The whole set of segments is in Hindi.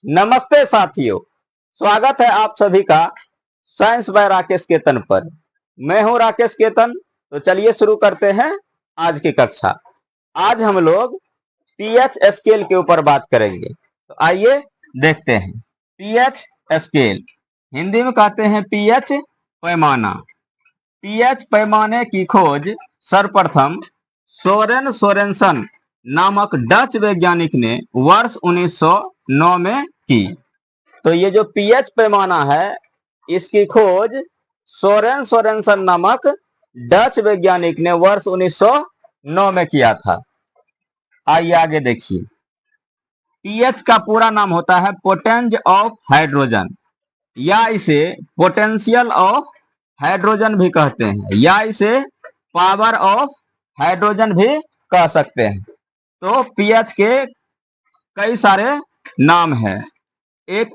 नमस्ते साथियों, स्वागत है आप सभी का साइंस बाय राकेश केतन पर। मैं हूं राकेश केतन। तो चलिए शुरू करते हैं आज की कक्षा। आज हम लोग पीएच स्केल के ऊपर बात करेंगे। तो आइए देखते हैं। पीएच स्केल हिंदी में कहते हैं पीएच पैमाना। पीएच पैमाने की खोज सर्वप्रथम सोरेन सोरेनसन नामक डच वैज्ञानिक ने वर्ष 1909 में की। तो ये जो पीएच पैमाना है, इसकी खोज सोरेन सोरेनसन नामक डच वैज्ञानिक ने वर्ष 1909 में किया था। आइए आगे देखिए। पीएच का पूरा नाम होता है पोटेंज ऑफ हाइड्रोजन, या इसे पोटेंशियल ऑफ हाइड्रोजन भी कहते हैं, या इसे पावर ऑफ हाइड्रोजन भी कह सकते हैं। तो पीएच के कई सारे नाम हैं। एक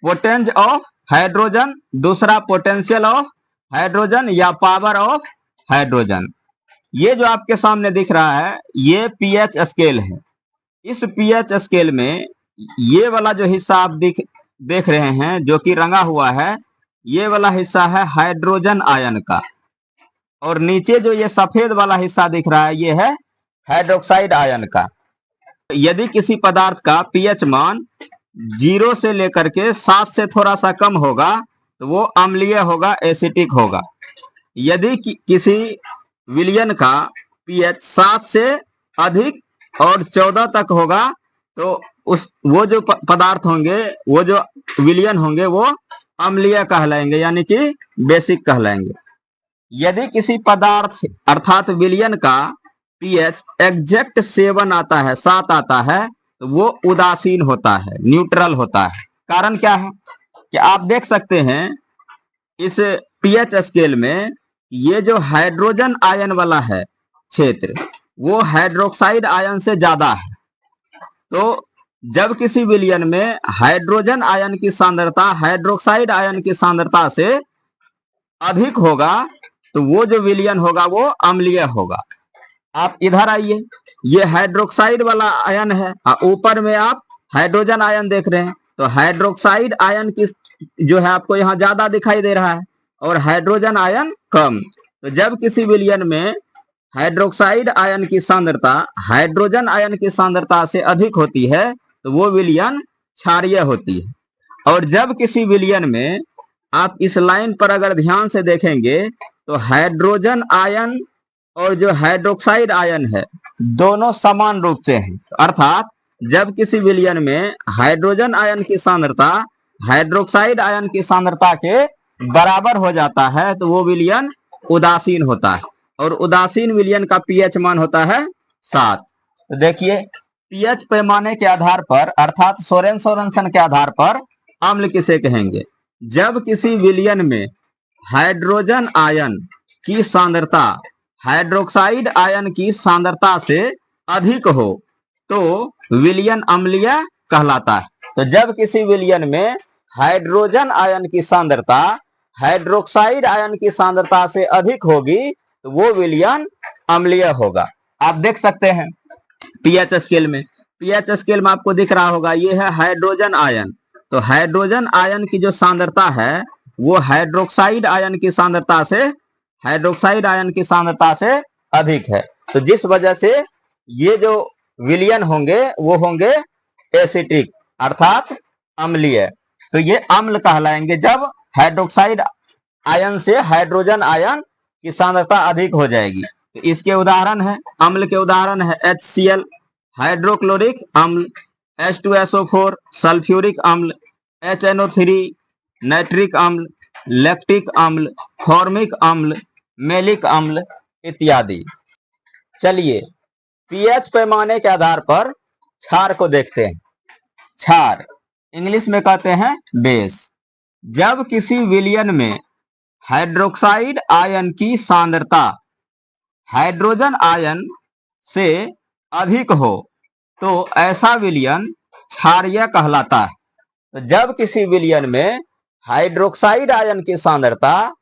पोटेंज ऑफ हाइड्रोजन, दूसरा पोटेंशियल ऑफ हाइड्रोजन या पावर ऑफ हाइड्रोजन। ये जो आपके सामने दिख रहा है, ये पीएच स्केल है। इस पीएच स्केल में ये वाला जो हिस्सा आप देख रहे हैं, जो कि रंगा हुआ है, ये वाला हिस्सा है हाइड्रोजन आयन का, और नीचे जो ये सफेद वाला हिस्सा दिख रहा है, ये है हाइड्रोक्साइड आयन का। यदि किसी पदार्थ का पीएच मान 0 से लेकर के 7 से थोड़ा सा कम होगा तो वो अम्लीय होगा, एसिटिक होगा। यदि किसी विलयन का पीएच 7 से अधिक और 14 तक होगा तो वो जो पदार्थ होंगे, वो जो विलयन होंगे, वो अम्लीय कहलाएंगे, यानी कि बेसिक कहलाएंगे। यदि किसी पदार्थ अर्थात विलयन का पीएच एग्जैक्ट 7 आता है, 7 आता है, तो वो उदासीन होता है, न्यूट्रल होता है। कारण क्या है कि आप देख सकते हैं इस पीएच स्केल में ये जो हाइड्रोजन आयन वाला है क्षेत्र, वो हाइड्रोक्साइड आयन से ज्यादा है। तो जब किसी विलयन में हाइड्रोजन आयन की सांद्रता हाइड्रोक्साइड आयन की सांद्रता से अधिक होगा तो वो जो विलयन होगा वो अम्लीय होगा। आप इधर आइए, ये हाइड्रोक्साइड वाला आयन है, ऊपर में आप हाइड्रोजन आयन देख रहे हैं। तो हाइड्रोक्साइड आयन की जो है आपको यहाँ ज्यादा दिखाई दे रहा है और हाइड्रोजन आयन कम। तो जब किसी विलयन में हाइड्रोक्साइड आयन की सांद्रता हाइड्रोजन आयन की सांद्रता से अधिक होती है तो वो विलयन क्षारीय होती है। और जब किसी विलयन में आप इस लाइन पर अगर ध्यान से देखेंगे तो हाइड्रोजन आयन और जो हाइड्रोक्साइड आयन है, दोनों समान रूप से हैं। अर्थात जब किसी विलयन में हाइड्रोजन आयन की सांद्रता हाइड्रोक्साइड आयन की सांद्रता के बराबर हो जाता है तो वो विलयन उदासीन होता है, और उदासीन विलयन का पीएच मान होता है 7। तो देखिए, पीएच पैमाने के आधार पर अर्थात सोरेन सोरेनसन के आधार पर अम्ल किसे कहेंगे? जब किसी विलयन में हाइड्रोजन आयन की सांद्रता हाइड्रोक्साइड आयन की सांद्रता से अधिक हो तो विलयन अम्लीय कहलाता है। तो जब किसी विलयन में हाइड्रोजन आयन की सांद्रता हाइड्रोक्साइड आयन की सांद्रता से अधिक होगी तो वो विलयन अम्लीय होगा। आप देख सकते हैं पीएच स्केल में आपको दिख रहा होगा, ये है हाइड्रोजन आयन। तो हाइड्रोजन आयन की जो सांद्रता है वो हाइड्रोक्साइड आयन की सांद्रता से अधिक है। तो जिस वजह से ये जो विलयन होंगे वो होंगे एसिटिक अर्थात अम्लीय। तो ये अम्ल कहलाएंगे जब हाइड्रोक्साइड आयन से हाइड्रोजन आयन की सांद्रता अधिक हो जाएगी। तो इसके उदाहरण है, अम्ल के उदाहरण है HCl हाइड्रोक्लोरिक अम्ल, H2SO4 सल्फ्यूरिक अम्ल, HNO3 नाइट्रिक अम्ल, लैक्टिक अम्ल, फॉर्मिक अम्ल, मेलिक अम्ल इत्यादि। चलिए पीएच पैमाने के आधार पर क्षार को देखते हैं। क्षार इंग्लिश में कहते हैं बेस। जब किसी विलयन में हाइड्रोक्साइड आयन की सांद्रता हाइड्रोजन आयन से अधिक हो तो ऐसा विलयन क्षारीय कहलाता है। तो जब किसी विलयन में हाइड्रोक्साइड आयन की सांद्रता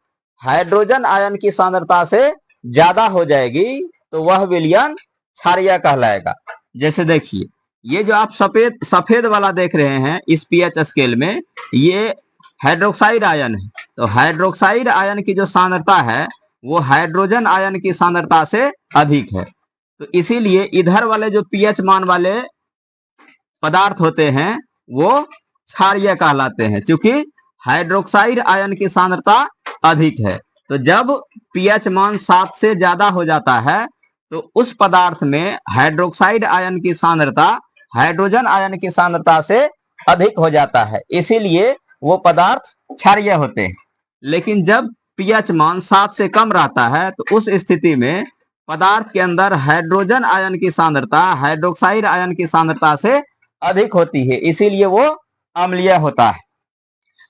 हाइड्रोजन आयन की सांद्रता से ज्यादा हो जाएगी तो वह विलयन क्षारीय कहलाएगा। जैसे देखिए, ये जो आप सफेद वाला देख रहे हैं इस पीएच स्केल में, ये हाइड्रोक्साइड आयन है। तो हाइड्रोक्साइड आयन की जो सांद्रता है वो हाइड्रोजन आयन की सांद्रता से अधिक है। तो इसीलिए इधर वाले जो पीएच मान वाले पदार्थ होते हैं वो क्षारीय कहलाते हैं, क्योंकि हाइड्रोक्साइड आयन की सांद्रता अधिक है। तो जब पीएच मान 7 से ज्यादा हो जाता है तो उस पदार्थ में हाइड्रोक्साइड आयन की सांद्रता हाइड्रोजन आयन की सांद्रता से अधिक हो जाता है, इसीलिए वो पदार्थ क्षारीय होते हैं। लेकिन जब पीएच मान 7 से कम रहता है तो उस स्थिति में पदार्थ के अंदर हाइड्रोजन आयन की सांद्रता हाइड्रोक्साइड आयन की सांद्रता से अधिक होती है, इसीलिए वो अम्लीय होता है।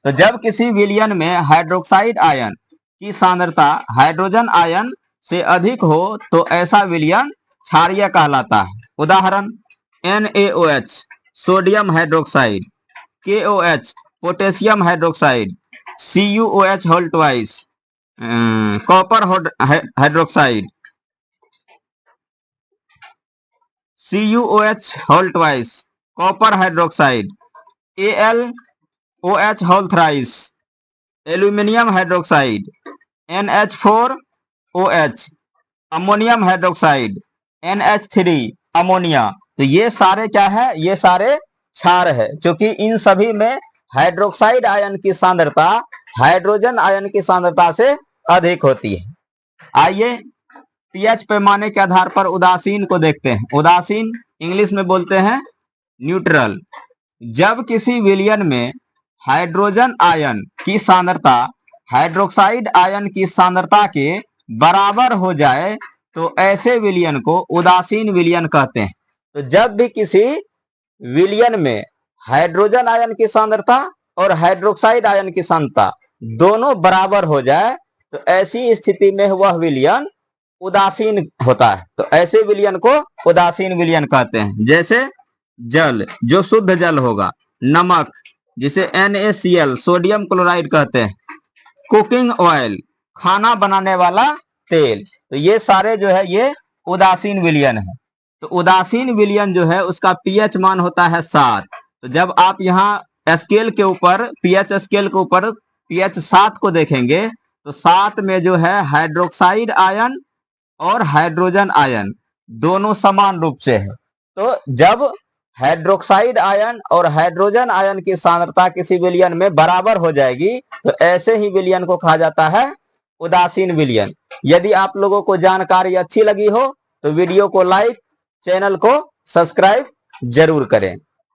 तो जब किसी विलयन में हाइड्रोक्साइड आयन की सांद्रता हाइड्रोजन आयन से अधिक हो तो ऐसा विलयन क्षारीय कहलाता है। उदाहरण NaOH sodium hydroxide, KOH potassium hydroxide, CuOH whole twice copper hydroxide, CuOH whole twice copper hydroxide, AlOH whole thrice aluminium hydroxide, NH4OH ammonium hydroxide, NH3 ammonia. तो ये सारे क्या है, ये सारे क्षार है, क्योंकि इन सभी में हाइड्रोक्साइड आयन की सांद्रता हाइड्रोजन आयन की सांद्रता से अधिक होती है। आइए पीएच पैमाने के आधार पर उदासीन को देखते हैं। उदासीन इंग्लिश में बोलते हैं न्यूट्रल। जब किसी विलयन में हाइड्रोजन आयन की सांद्रता हाइड्रोक्साइड आयन की सांद्रता के बराबर हो जाए तो ऐसे विलयन को उदासीन विलयन कहते हैं। तो जब भी किसी विलयन में हाइड्रोजन आयन की सांद्रता और हाइड्रोक्साइड आयन की सांद्रता दोनों बराबर हो जाए तो ऐसी स्थिति में वह विलयन उदासीन होता है। तो ऐसे विलयन को उदासीन विलयन कहते हैं। जैसे जल जो शुद्ध जल होगा, नमक जिसे NaCl सोडियम क्लोराइड कहते हैं, कुकिंग ऑयल खाना बनाने वाला तेल। तो ये सारे जो है ये उदासीन विलयन है। तो उदासीन विलयन जो है उसका पीएच मान होता है 7। तो जब आप यहाँ स्केल के ऊपर पीएच स्केल के ऊपर पीएच 7 को देखेंगे तो 7 में जो है हाइड्रोक्साइड आयन और हाइड्रोजन आयन दोनों समान रूप से है। तो जब हाइड्रोक्साइड आयन और हाइड्रोजन आयन की सांद्रता किसी विलयन में बराबर हो जाएगी तो ऐसे ही विलयन को कहा जाता है उदासीन विलयन। यदि आप लोगों को जानकारी अच्छी लगी हो तो वीडियो को लाइक, चैनल को सब्सक्राइब जरूर करें।